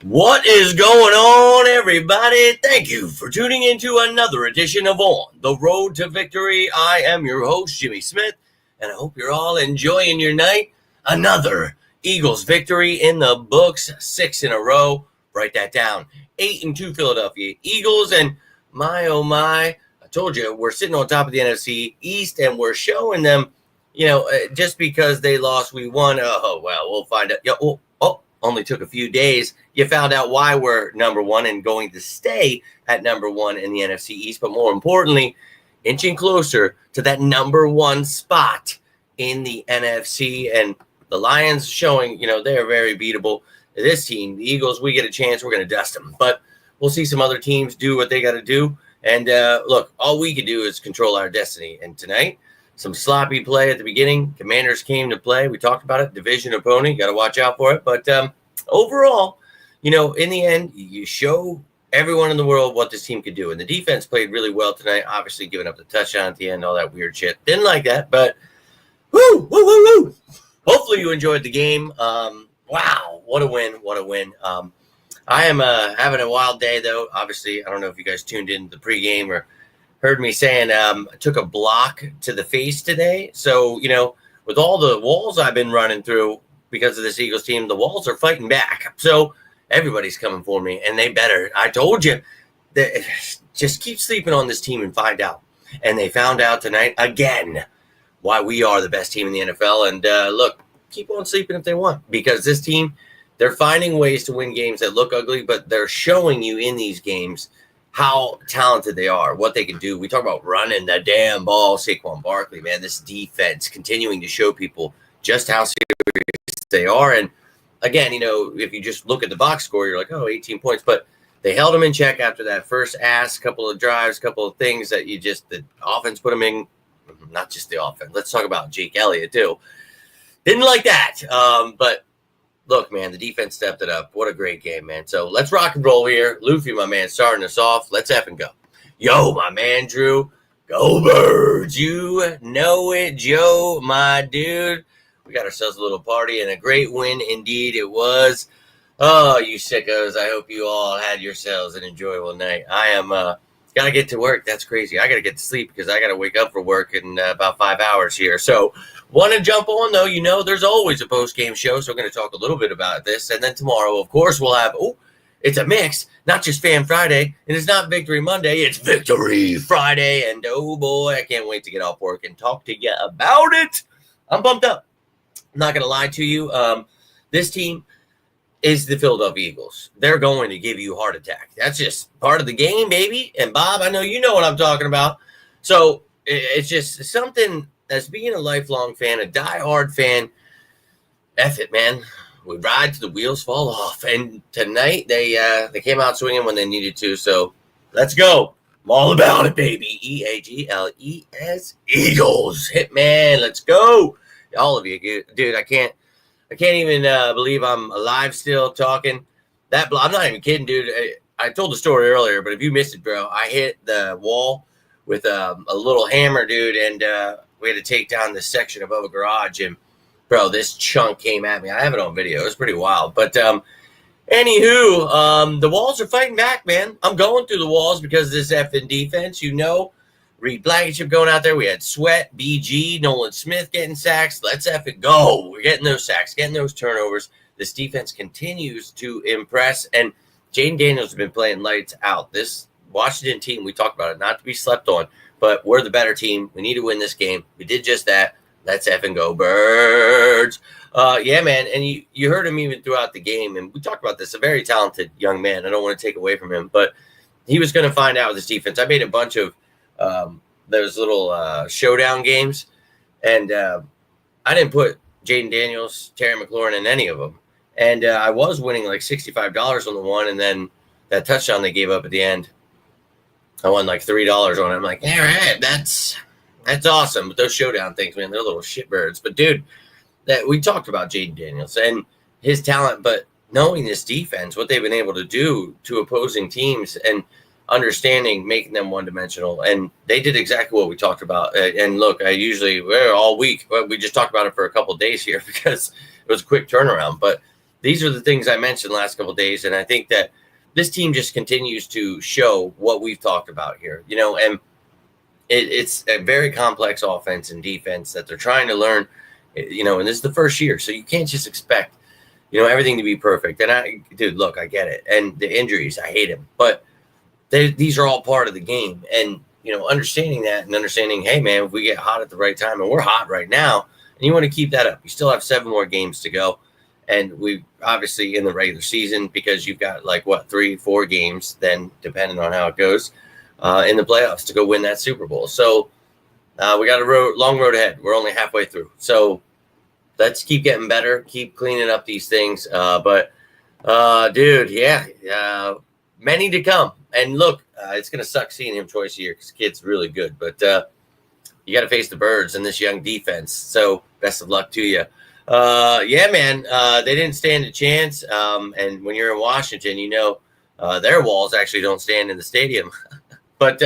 What is going on, everybody? Thank you for tuning into another edition of On the Road to Victory. I am your host, Jimmy Smith, and I hope you're all enjoying your night. Another Eagles victory in the books, 6 in a row. Write that down. 8-2 Philadelphia Eagles, and my, oh my, I told you, we're sitting on top of the NFC East, and we're showing them, just because they lost, we won. Oh, well, we'll find out. Only took a few days. You found out why we're number one and going to stay at number one in the NFC East, but more importantly, inching closer to that number one spot in the NFC. And the Lions showing, they're very beatable. This team, the Eagles, we get a chance, we're going to dust them. But we'll see some other teams do what they got to do. And look, all we can do is control our destiny. And tonight, some sloppy play at the beginning. Commanders came to play. We talked about it. Division opponent. Got to watch out for it. But overall, in the end, you show everyone in the world what this team could do. And the defense played really well tonight. Obviously, giving up the touchdown at the end, all that weird shit. Didn't like that. But, woo. Hopefully you enjoyed the game. Wow. What a win. What a win. I am having a wild day, though. Obviously, I don't know if you guys tuned in to the pregame or heard me saying I took a block to the face today. So, with all the walls I've been running through because of this Eagles team, the walls are fighting back. So everybody's coming for me, and they better. I told you, that just keep sleeping on this team and find out. And they found out tonight again why we are the best team in the NFL. And look, keep on sleeping if they want, because this team, they're finding ways to win games that look ugly, but they're showing you in these games how talented they are, what they can do. We talk about running the damn ball. Saquon Barkley, man, this defense continuing to show people just how serious they are. And again, if you just look at the box score, you're like, 18 points. But they held them in check after that first couple of drives, couple of things that the offense put them in. Not just the offense. Let's talk about Jake Elliott, too. Didn't like that. But look, man, the defense stepped it up. What a great game, man. So let's rock and roll here. Luffy, my man, starting us off. Let's effing go. Yo, my man, Drew. Go Birds. You know it, Joe, my dude. We got ourselves a little party, and a great win indeed it was. Oh, you sickos. I hope you all had yourselves an enjoyable night. I am got to get to work. That's crazy. I got to get to sleep because I got to wake up for work in about 5 hours here. So want to jump on, though, there's always a post-game show, so we're going to talk a little bit about this. And then tomorrow, of course, we'll have, it's a mix, not just Fan Friday, and it's not Victory Monday, it's Victory Friday. And, oh, boy, I can't wait to get off work and talk to you about it. I'm pumped up. I'm not going to lie to you. This team is the Philadelphia Eagles. They're going to give you a heart attack. That's just part of the game, baby. And, Bob, I know you know what I'm talking about. So it's just something – as being a lifelong fan, a diehard fan, F it, man. We ride till the wheels fall off. And tonight, they came out swinging when they needed to. So let's go. I'm all about it, baby. Eagles. Eagles. Hitman. Let's go. All of you. Dude, I can't even believe I'm alive still talking. I'm not even kidding, dude. I told the story earlier, but if you missed it, bro, I hit the wall with a little hammer, dude, and we had to take down this section above a garage, and bro, this chunk came at me. I have it on video. It was pretty wild. But anywho, the walls are fighting back, man. I'm going through the walls because of this effing defense. Reed Blankenship going out there. We had Sweat, BG, Nolan Smith getting sacks. Let's effing go. We're getting those sacks, getting those turnovers. This defense continues to impress, and Jaden Daniels has been playing lights out. This Washington team, we talked about it, not to be slept on, but we're the better team. We need to win this game. We did just that. Let's effing go, Birds. Yeah, man, and you heard him even throughout the game, and we talked about this, a very talented young man. I don't want to take away from him, but he was going to find out with his defense. I made a bunch of those little showdown games, and I didn't put Jaden Daniels, Terry McLaurin in any of them, and I was winning like $65 on the one, and then that touchdown they gave up at the end, I won like $3 on it. I'm like, all right, that's awesome. But those showdown things, man, they're little shitbirds. But, dude, that we talked about Jaden Daniels and his talent, but knowing this defense, what they've been able to do to opposing teams and understanding, making them one-dimensional. And they did exactly what we talked about. And, look, we're all week. We just talked about it for a couple of days here because it was a quick turnaround. But these are the things I mentioned the last couple of days, and I think that this team just continues to show what we've talked about here, and it's a very complex offense and defense that they're trying to learn, and this is the first year, so you can't just expect, everything to be perfect. And dude, look, I get it. And the injuries, I hate them, but these are all part of the game. And, understanding that and understanding, hey, man, if we get hot at the right time, and we're hot right now, and you want to keep that up, you still have 7 more games to go. And we obviously in the regular season, because you've got 3-4 games, then depending on how it goes in the playoffs to go win that Super Bowl. So we got a long road ahead. We're only halfway through. So let's keep getting better, keep cleaning up these things. But dude, yeah, many to come. And look, it's going to suck seeing him twice a year because the kid's really good. But you got to face the Birds and this young defense. So best of luck to you. Yeah, man, they didn't stand a chance. And when you're in Washington, their walls actually don't stand in the stadium. But,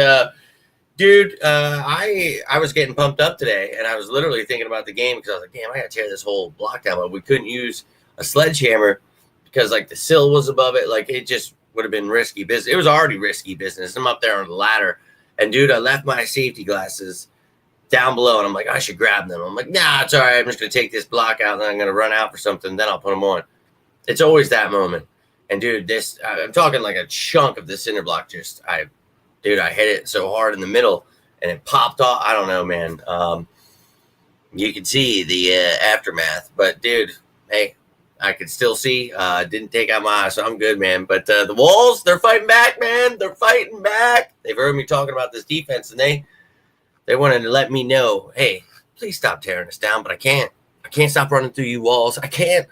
dude, I was getting pumped up today, and I was literally thinking about the game because I was like, damn, I got to tear this whole block down. But we couldn't use a sledgehammer because, the sill was above it. It just would have been risky business. It was already risky business. I'm up there on the ladder, and, dude, I left my safety glasses down below, and I'm like, I should grab them. I'm like, nah, it's all right. I'm just going to take this block out, and then I'm going to run out for something, then I'll put them on. It's always that moment. And, dude, I'm talking like a chunk of the cinder block Dude, I hit it so hard in the middle, and it popped off. I don't know, man. You can see the aftermath. But, dude, hey, I could still see. Didn't take out my eye, so I'm good, man. But the Wolves, they're fighting back, man. They're fighting back. They've heard me talking about this defense, and they wanted to let me know, hey, please stop tearing us down. But I can't. I can't stop running through you walls. I can't.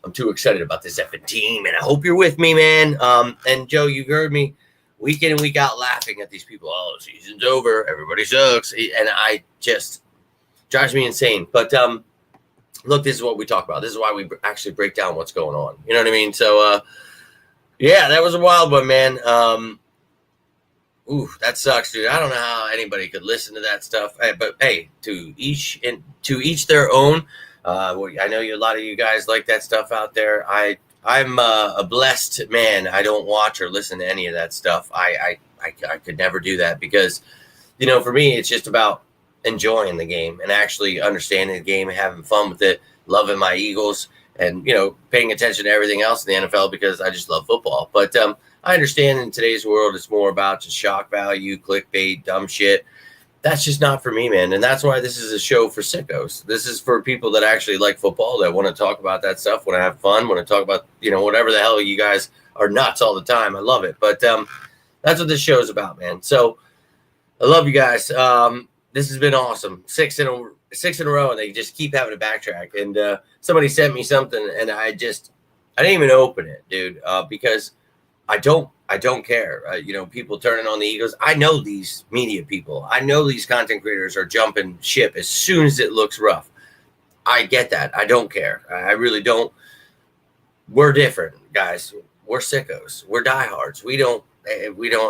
I'm too excited about this effing team, and I hope you're with me, man. And, Joe, you heard me week in and week out laughing at these people. Oh, the season's over. Everybody sucks. And I just drives me insane. But look, this is what we talk about. This is why we actually break down what's going on. You know what I mean? So, yeah, that was a wild one, man. Ooh, that sucks, dude. I don't know how anybody could listen to that stuff. But, hey, to each their own. I know a lot of you guys like that stuff out there. I'm a blessed man. I don't watch or listen to any of that stuff. I could never do that because, for me, it's just about enjoying the game and actually understanding the game and having fun with it, loving my Eagles and, paying attention to everything else in the NFL because I just love football. But I understand in today's world, it's more about just shock value, clickbait, dumb shit. That's just not for me, man. And that's why this is a show for sickos. This is for people that actually like football, that want to talk about that stuff, want to have fun, want to talk about, whatever the hell. You guys are nuts all the time. I love it. But that's what this show is about, man. So I love you guys. This has been awesome. 6 in a row, and they just keep having to backtrack. And somebody sent me something, and I didn't even open it, dude, because I don't care. People turning on the Eagles. I know these media people. I know these content creators are jumping ship as soon as it looks rough. I get that. I don't care. I really don't. We're different, guys. We're sickos. We're diehards. We don't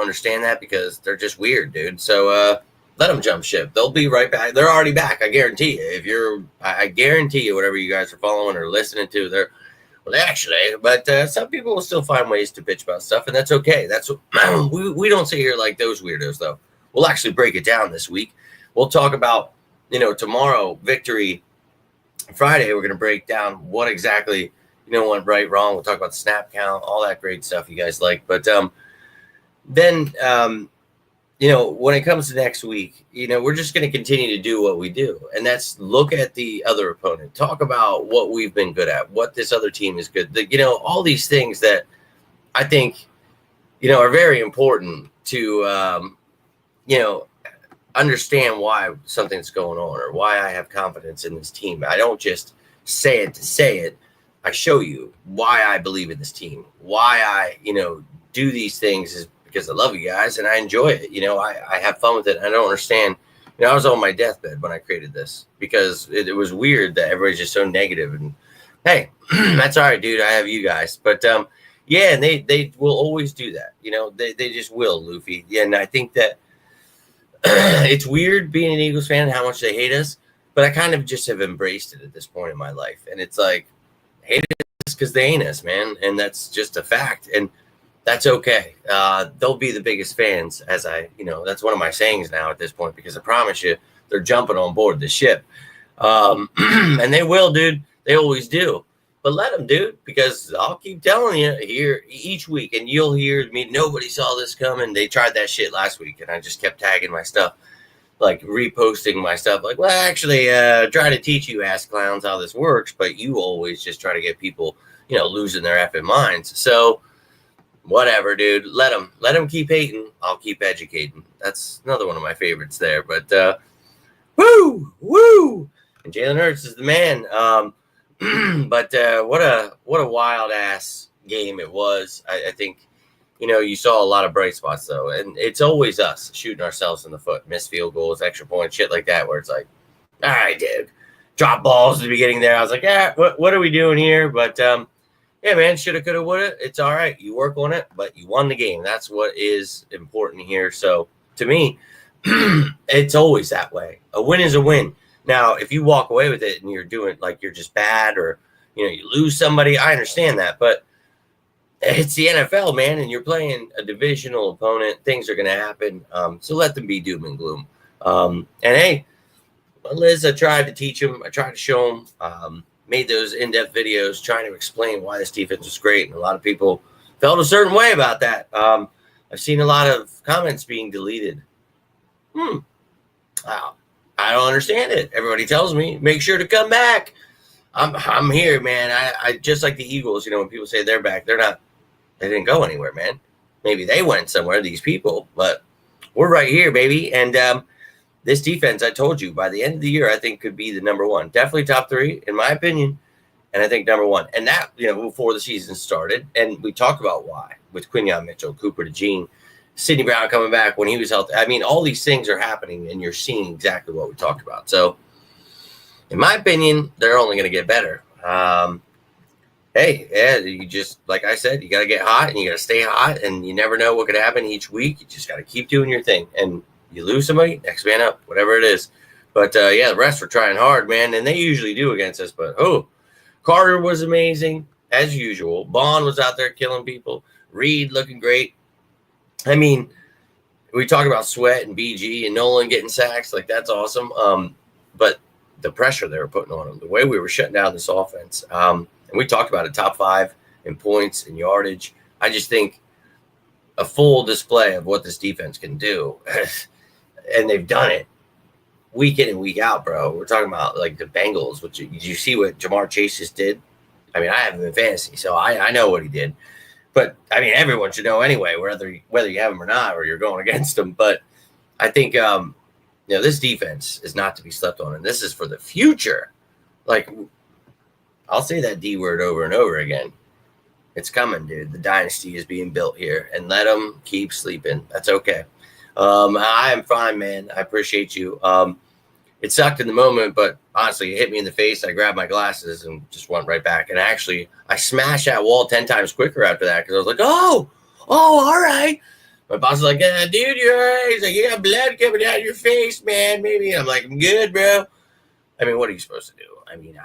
understand that because they're just weird, dude. So let them jump ship. They'll be right back. They're already back. I guarantee you. I guarantee you, whatever you guys are following or listening to, but some people will still find ways to bitch about stuff, and that's okay. That's we don't sit here like those weirdos, though. We'll actually break it down this week. We'll talk about, tomorrow, victory. Friday, we're going to break down what exactly, went right, wrong. We'll talk about the snap count, all that great stuff you guys like. But then, when it comes to next week, we're just going to continue to do what we do. And that's look at the other opponent, talk about what we've been good at, what this other team is good. All these things that I think, are very important to, understand why something's going on or why I have confidence in this team. I don't just say it to say it. I show you why I believe in this team, why I, do these things is because I love you guys and I enjoy it. I have fun with it. I don't understand. I was on my deathbed when I created this because it was weird that everybody's just so negative. And hey, that's all right, dude. I have you guys. But yeah, and they will always do that. They just will, Luffy. Yeah, and I think that it's weird being an Eagles fan and how much they hate us. But I kind of just have embraced it at this point in my life. And it's like, hate us us because they ain't us, man. And that's just a fact. And that's okay. They'll be the biggest fans, that's one of my sayings now at this point, because I promise you, they're jumping on board the ship. And they will, dude. They always do. But let them, dude, because I'll keep telling you here each week, and you'll hear me, nobody saw this coming. They tried that shit last week, and I just kept tagging my stuff, like reposting my stuff. Like, well, actually, try to teach you ass clowns how this works, but you always just try to get people, losing their effing minds. So whatever, dude. Let them keep hating. I'll keep educating. That's another one of my favorites there. But woo! And Jalen Hurts is the man. But what a wild ass game it was. I think, you saw a lot of bright spots though, and it's always us shooting ourselves in the foot, missed field goals, extra points, shit like that, where it's like, all right, dude, drop balls at the beginning there. I was like, yeah, what are we doing here? But yeah, man, shoulda, coulda, woulda. It's all right. You work on it, but you won the game. That's what is important here. So to me, it's always that way. A win is a win. Now, if you walk away with it and you're doing like you're just bad, or you lose somebody, I understand that, but it's the NFL, man, and you're playing a divisional opponent. Things are going to happen, so let them be doom and gloom. And hey, Liz, I tried to teach him. I tried to show him. Made those in-depth videos trying to explain why this defense was great, and a lot of people felt a certain way about that. I've seen a lot of comments being deleted. Wow. I don't understand it. Everybody tells me, make sure to come back. I'm here, man. I just like the Eagles, when people say they're back, they didn't go anywhere, man. Maybe they went somewhere, these people, but we're right here, baby. And this defense, I told you, by the end of the year, I think could be the number one. Definitely top 3, in my opinion. And I think number 1. And that, before the season started, and we talked about why, with Quinyon Mitchell, Cooper DeJean, Sidney Brown coming back when he was healthy. I mean, all these things are happening, and you're seeing exactly what we talked about. So, in my opinion, they're only going to get better. Hey, yeah, you just, like I said, you got to get hot, and you got to stay hot, and you never know what could happen each week. You just got to keep doing your thing. And you lose somebody, next man up, whatever it is. But, yeah, the rest were trying hard, man, and they usually do against us. But, Carter was amazing, as usual. Bond was out there killing people. Reed looking great. I mean, we talk about Sweat and BG and Nolan getting sacks. Like, that's awesome. But the pressure they were putting on them, the way we were shutting down this offense, and we talked about it, top 5 in points and yardage. I just think a full display of what this defense can do. And they've done it week in and week out, bro. We're talking about, like, the Bengals. Did you see what Jamar Chase just did? I mean, I have him in fantasy, so I know what he did. But, I mean, everyone should know anyway, whether you have them or not, or you're going against them. But I think, this defense is not to be slept on, and this is for the future. Like, I'll say that D word over and over again. It's coming, dude. The dynasty is being built here, and let them keep sleeping. That's okay. I am fine, man. I appreciate you. It sucked in the moment, but honestly, it hit me in the face. I grabbed my glasses and just went right back. And actually, I smashed that wall 10 times quicker after that, because I was like, oh, all right. My boss was like, dude, you're all right. He's like, you got blood coming out of your face, man. Maybe. And I'm like, I'm good, bro. I mean, what are you supposed to do? I mean,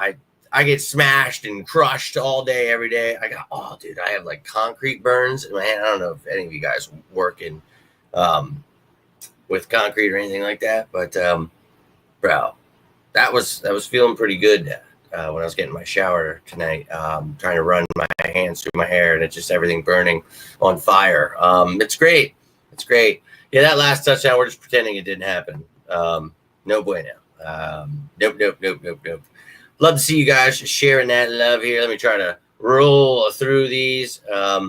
I get smashed and crushed all day, every day. I have like concrete burns in my hand. I don't know if any of you guys work in with concrete or anything like that, but bro, that was feeling pretty good when I was getting my shower tonight, trying to run my hands through my hair, and it's just everything burning on fire. It's great. Yeah, that last touchdown, we're just pretending it didn't happen. No bueno. Nope. Love to see you guys sharing that love here. Let me try to roll through these. Yeah,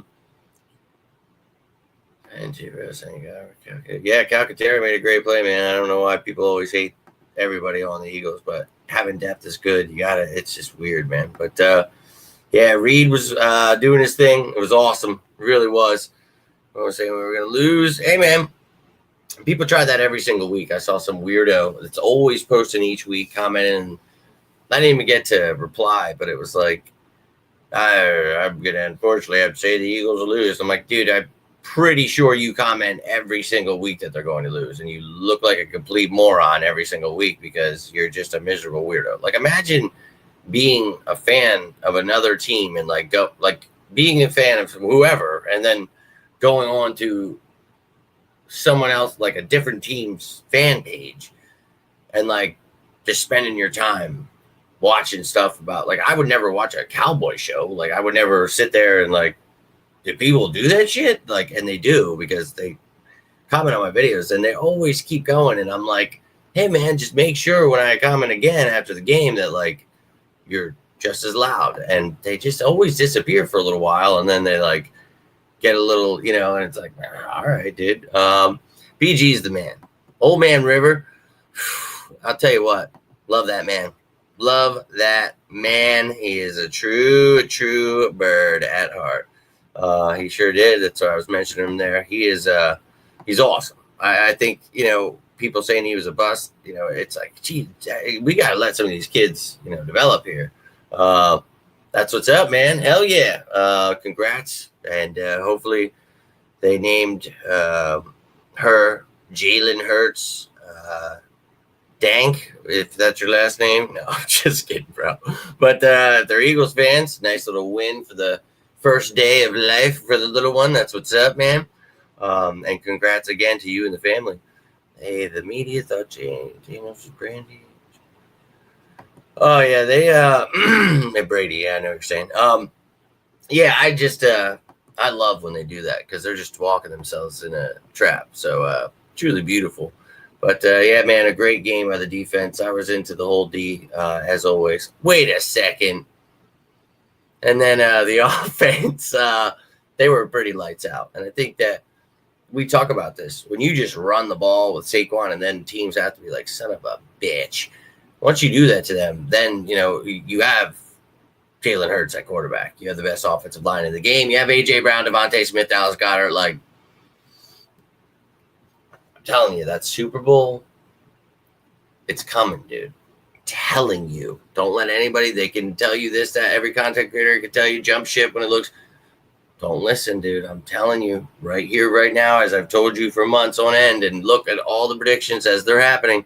Calcaterra made a great play, man. I don't know why people always hate everybody on the Eagles, but having depth is good. It's just weird, man. But yeah, Reed was doing his thing. It was awesome. It really was. I was saying we were going to lose. Hey, man. People try that every single week. I saw some weirdo that's always posting each week, commenting. I didn't even get to reply, but it was like, I'm going to unfortunately have to say the Eagles will lose. I'm like, dude, I'm pretty sure you comment every single week that they're going to lose, and you look like a complete moron every single week because you're just a miserable weirdo. Like, imagine being a fan of another team and being a fan of whoever, and then going on to someone else, like a different team's fan page, and like just spending your time watching stuff about, like, I would never watch a cowboy show. Like, I would never sit there and like, do people do that shit? Like, and they do, because they comment on my videos and they always keep going. And I'm like, hey man, just make sure when I comment again after the game that like you're just as loud. And they just always disappear for a little while, and then they like get a little, and it's like, all right, dude. BG's the man. Old Man River. I'll tell you what, love that man. Love that man. He is a true bird at heart. He sure did. That's why I was mentioning him there. He is he's awesome. I think, people saying he was a bust, it's like, gee, we got to let some of these kids, develop here. That's what's up, man. Hell yeah. Congrats. And hopefully they named her Jalen Hurts Dank, if that's your last name. No, I'm just kidding, bro. But they're Eagles fans. Nice little win for the first day of life for the little one. That's what's up, man. And congrats again to you and the family. Hey, the media thought Jane was Brandy. Oh yeah, they Brady. Yeah, I know what you're saying. Yeah, I love when they do that, because they're just walking themselves in a trap. So truly beautiful. But yeah, man, a great game by the defense. I was into the whole D as always. Wait a second. And then the offense, they were pretty lights out. And I think that we talk about this. When you just run the ball with Saquon, and then teams have to be like, son of a bitch. Once you do that to them, then, you have Jalen Hurts at quarterback. You have the best offensive line in the game. You have A.J. Brown, Devontae Smith, Dallas Goedert. Like, I'm telling you, that Super Bowl, it's coming, dude. I'm telling you. Don't let anybody, they can tell you this, that. Every content creator can tell you jump ship when it looks. Don't listen, dude. I'm telling you right here, right now, as I've told you for months on end, and look at all the predictions as they're happening.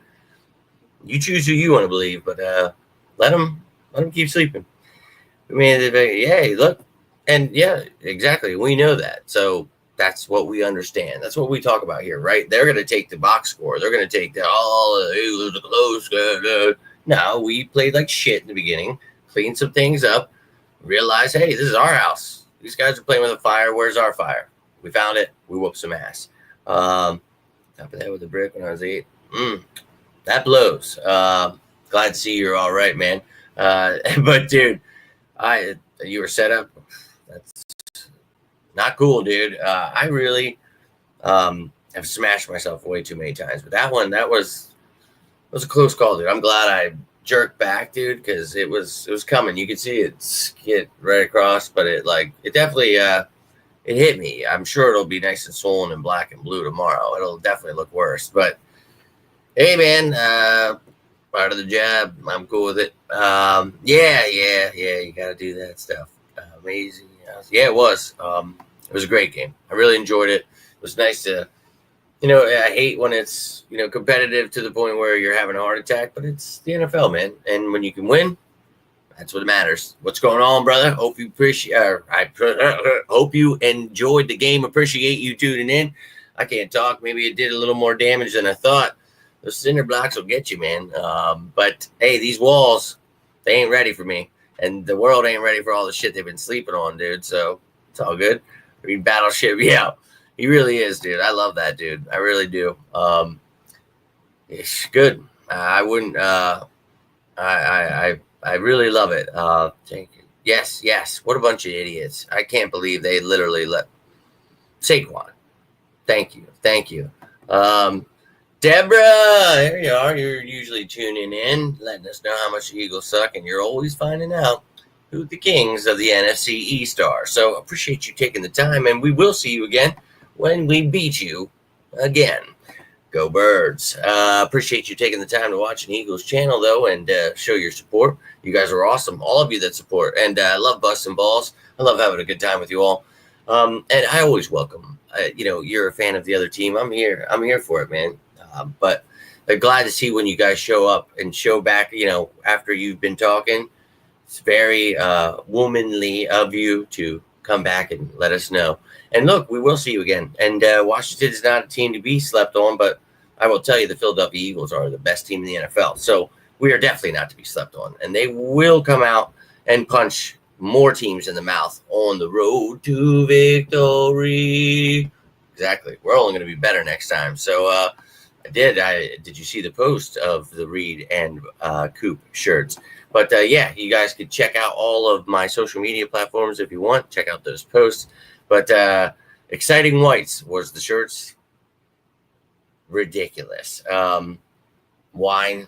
You choose who you want to believe, but let them keep sleeping. I mean, yeah, look, and yeah, exactly. We know that. So that's what we understand. That's what we talk about here, right? They're going to take the box score. They're going to take the close. No, we played like shit in the beginning, cleaned some things up, realized, hey, this is our house. These guys are playing with a fire. Where's our fire? We found it. We whooped some ass. Top of that with a brick when I was 8. That blows. Glad to see you're all right, man. But dude, you were set up. That's not cool, dude. I really have smashed myself way too many times. But that was a close call, dude. I'm glad I jerked back, dude, because it was coming. You could see it skid right across, but it definitely it hit me. I'm sure it'll be nice and swollen and black and blue tomorrow. It'll definitely look worse. But hey, man, part of the job. I'm cool with it. Yeah. You got to do that stuff. Amazing. Yeah, it was. It was a great game. I really enjoyed it. It was nice to, I hate when it's, competitive to the point where you're having a heart attack, but it's the NFL, man. And when you can win, that's what matters. What's going on, brother? Hope you hope you enjoyed the game. Appreciate you tuning in. I can't talk. Maybe it did a little more damage than I thought. Those cinder blocks will get you, man. But hey, these walls, they ain't ready for me. And the world ain't ready for all the shit they've been sleeping on, dude. So it's all good. Read Battleship. Yeah, he really is, dude. I love that, dude. I really do. It's good. I wouldn't. I really love it. Thank you. Yes. What a bunch of idiots. I can't believe they literally let Saquon. Thank you. Deborah, there you are. You're usually tuning in, letting us know how much the Eagles suck, and you're always finding out who the kings of the NFC East are. So appreciate you taking the time, and we will see you again when we beat you again. Go Birds. Appreciate you taking the time to watch an Eagles channel, though, and show your support. You guys are awesome, all of you that support, and I love busting balls. I love having a good time with you all, and I always welcome. You're a fan of the other team. I'm here for it, man. But I'm glad to see when you guys show up and show back, after you've been talking, It's very womanly of you to come back and let us know. And look, we will see you again. And Washington is not a team to be slept on, but I will tell you the Philadelphia Eagles are the best team in the NFL. So we are definitely not to be slept on. And they will come out and punch more teams in the mouth on the road to victory. Exactly. We're only going to be better next time. So did you see the post of the Reed and Coop shirts? But yeah, you guys could check out all of my social media platforms if you want. Check out those posts. But Exciting Whites was the shirts. Ridiculous. Wine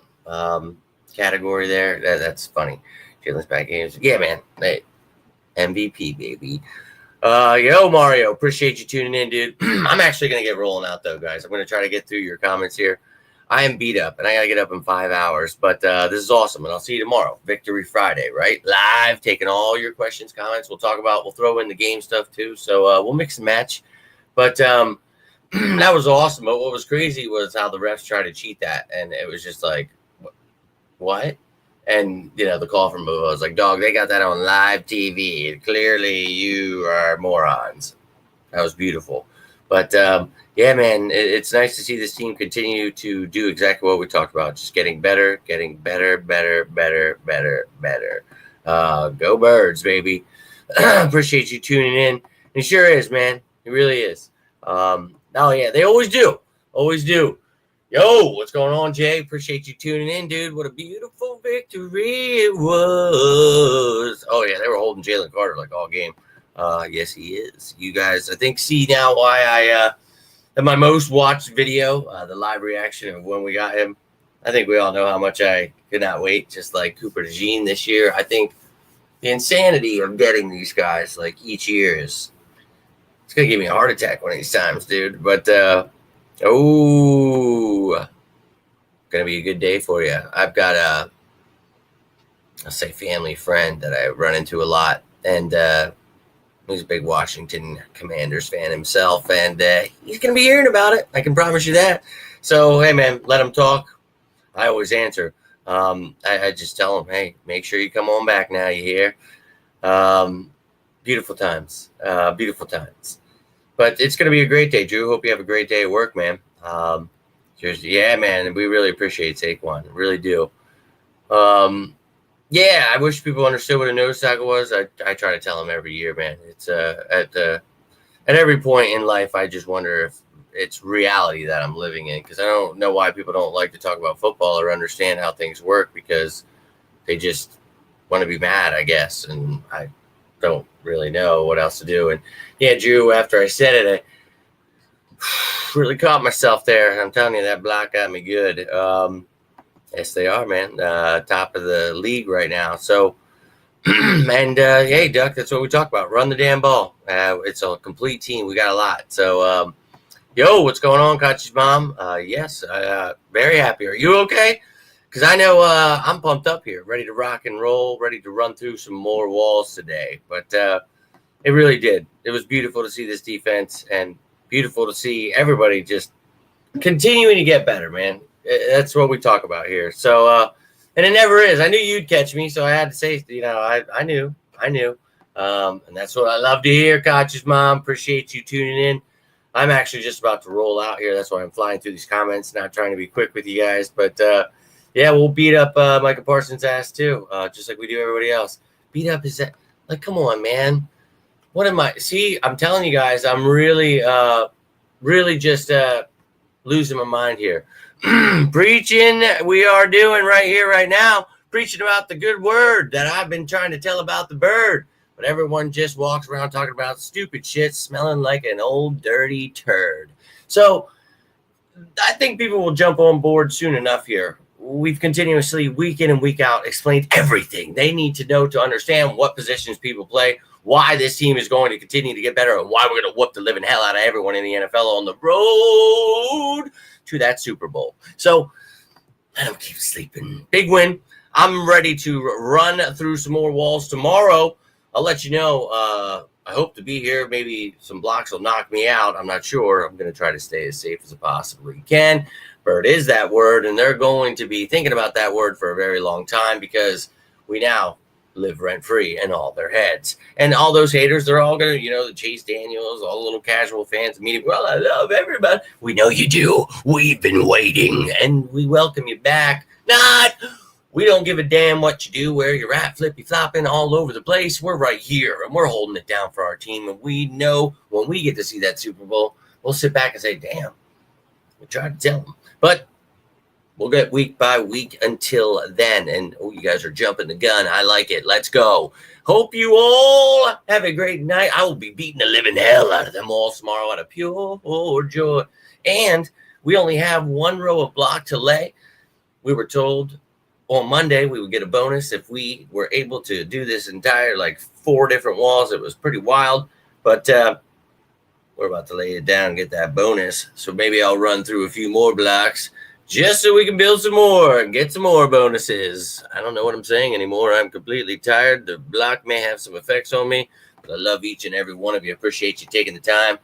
category there. That's funny. Jalen's back games. Yeah, man. Hey, MVP, baby. Yo, Mario. Appreciate you tuning in, dude. I'm actually going to get rolling out, though, guys. I'm going to try to get through your comments here. I am beat up, and I got to get up in 5 hours. But this is awesome, and I'll see you tomorrow. Victory Friday, right? Live, taking all your questions, comments. We'll throw in the game stuff, too. So we'll mix and match. But that was awesome. But what was crazy was how the refs tried to cheat that, and it was just like, what? And, the call from Boo was like, dog, they got that on live TV. Clearly, you are morons. That was beautiful. But, yeah, man, it's nice to see this team continue to do exactly what we talked about. Just getting better. Go Birds, baby. Appreciate you tuning in. It sure is, man. It really is. Oh, yeah, they always do. Always do. Yo, what's going on, Jay? Appreciate you tuning in, dude. What a beautiful victory it was. Oh, yeah, they were holding Jalen Carter like all game. Yes, he is. You guys, I think, see now why I have my most watched video, the live reaction of when we got him. I think we all know how much I could not wait, just like Cooper DeJean this year. I think the insanity of getting these guys like each year it's going to give me a heart attack one of these times, dude. But, gonna be a good day for you. I've got I'll say family friend that I run into a lot, and he's a big Washington Commanders fan himself, and he's gonna be hearing about it. I can promise you that. So hey, man, let him talk. I always answer. I just tell him, hey, make sure you come on back now. You hear? Beautiful times. Beautiful times. But it's going to be a great day, Drew. Hope you have a great day at work, man. Yeah, man, we really appreciate Saquon. Really do. Yeah, I wish people understood what a nose tackle was. I try to tell them every year, man. It's at every point in life, I just wonder if it's reality that I'm living in, because I don't know why people don't like to talk about football or understand how things work, because they just want to be mad, I guess, and I don't really know what else to do. And yeah, Drew, after I said it, I really caught myself there. I'm telling you, that block got me good. Yes, they are, man. Top of the league right now. So, and hey, Duck, that's what we talk about. Run the damn ball. It's a complete team. We got a lot. So, yo, what's going on, Kachi's mom? Yes, very happy. Are you okay? Because I know I'm pumped up here, ready to rock and roll, ready to run through some more walls today. But it really did. It was beautiful to see this defense, and beautiful to see everybody just continuing to get better, man. That's what we talk about here. So, and it never is. I knew you'd catch me, so I had to say, I knew. And that's what I love to hear, Kachi's mom. Appreciate you tuning in. I'm actually just about to roll out here. That's why I'm flying through these comments, not trying to be quick with you guys. But, yeah, we'll beat up Micah Parsons' ass, too, just like we do everybody else. Beat up his ass. Like, come on, man. What am I? See, I'm telling you guys, I'm really just losing my mind here. Preaching we are doing right here, right now. Preaching about the good word that I've been trying to tell about the bird. But everyone just walks around talking about stupid shit, smelling like an old dirty turd. So I think people will jump on board soon enough here. We've continuously, week in and week out, explained everything they need to know to understand what positions people play, why this team is going to continue to get better, and why we're going to whoop the living hell out of everyone in the NFL on the road to that Super Bowl. So let them keep sleeping. Big win. I'm ready to run through some more walls tomorrow. I'll let you know. I hope to be here. Maybe some blocks will knock me out. I'm not sure. I'm going to try to stay as safe as I possibly can. Bird is that word, and they're going to be thinking about that word for a very long time, because we now live rent-free in all their heads. And all those haters, they're all going to, the Chase Daniels, all the little casual fans meeting. Well, I love everybody. We know you do. We've been waiting, and we welcome you back. We don't give a damn what you do, where you're at, flippy-flopping all over the place. We're right here, and we're holding it down for our team. And we know when we get to see that Super Bowl, we'll sit back and say, damn, we tried to tell them. But we'll get week by week until then. And you guys are jumping the gun. I like it. Let's go. Hope you all have a great night. I will be beating the living hell out of them all tomorrow out of pure joy. And we only have one row of block to lay. We were told on Monday we would get a bonus if we were able to do this entire 4 different walls. It was pretty wild, but we're about to lay it down and get that bonus. So maybe I'll run through a few more blocks just so we can build some more and get some more bonuses. I don't know what I'm saying anymore. I'm completely tired. The block may have some effects on me, but I love each and every one of you. Appreciate you taking the time.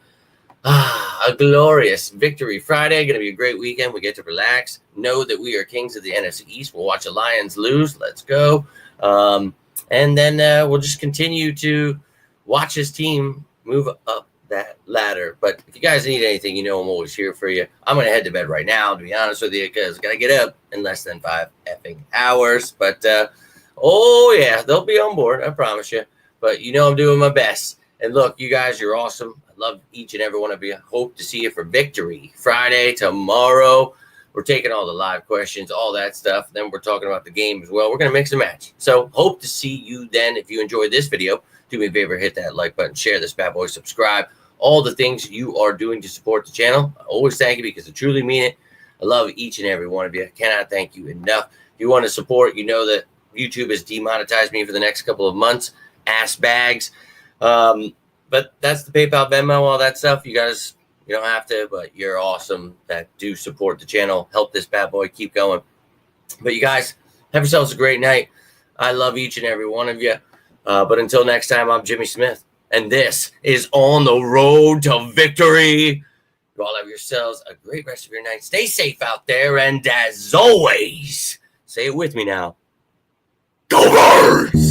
A glorious Victory Friday. Going to be a great weekend. We get to relax. Know that we are kings of the NFC East. We'll watch the Lions lose. Let's go. And then we'll just continue to watch his team move up that ladder. But if you guys need anything, I'm always here for you. I'm going to head to bed right now, to be honest with you, because I got to get up in less than 5 effing hours. But, they'll be on board. I promise you. But I'm doing my best. And look, you guys, you're awesome. I love each and every one of you. Hope to see you for Victory Friday tomorrow. We're taking all the live questions, all that stuff. Then we're talking about the game as well. We're going to mix and match. So hope to see you then. If you enjoyed this video, do me a favor, hit that like button, share this bad boy, subscribe. All the things you are doing to support the channel. I always thank you because I truly mean it. I love each and every one of you. I cannot thank you enough. If you want to support, you know that YouTube has demonetized me for the next couple of months. Ass bags. But that's the PayPal, Venmo, all that stuff. You guys, you don't have to, but you're awesome that do support the channel. Help this bad boy keep going. But you guys, have yourselves a great night. I love each and every one of you. But until next time, I'm Jimmy Smith, and this is On the Road to Victory. You all have yourselves a great rest of your night. Stay safe out there, and as always, say it with me now. Go Birds!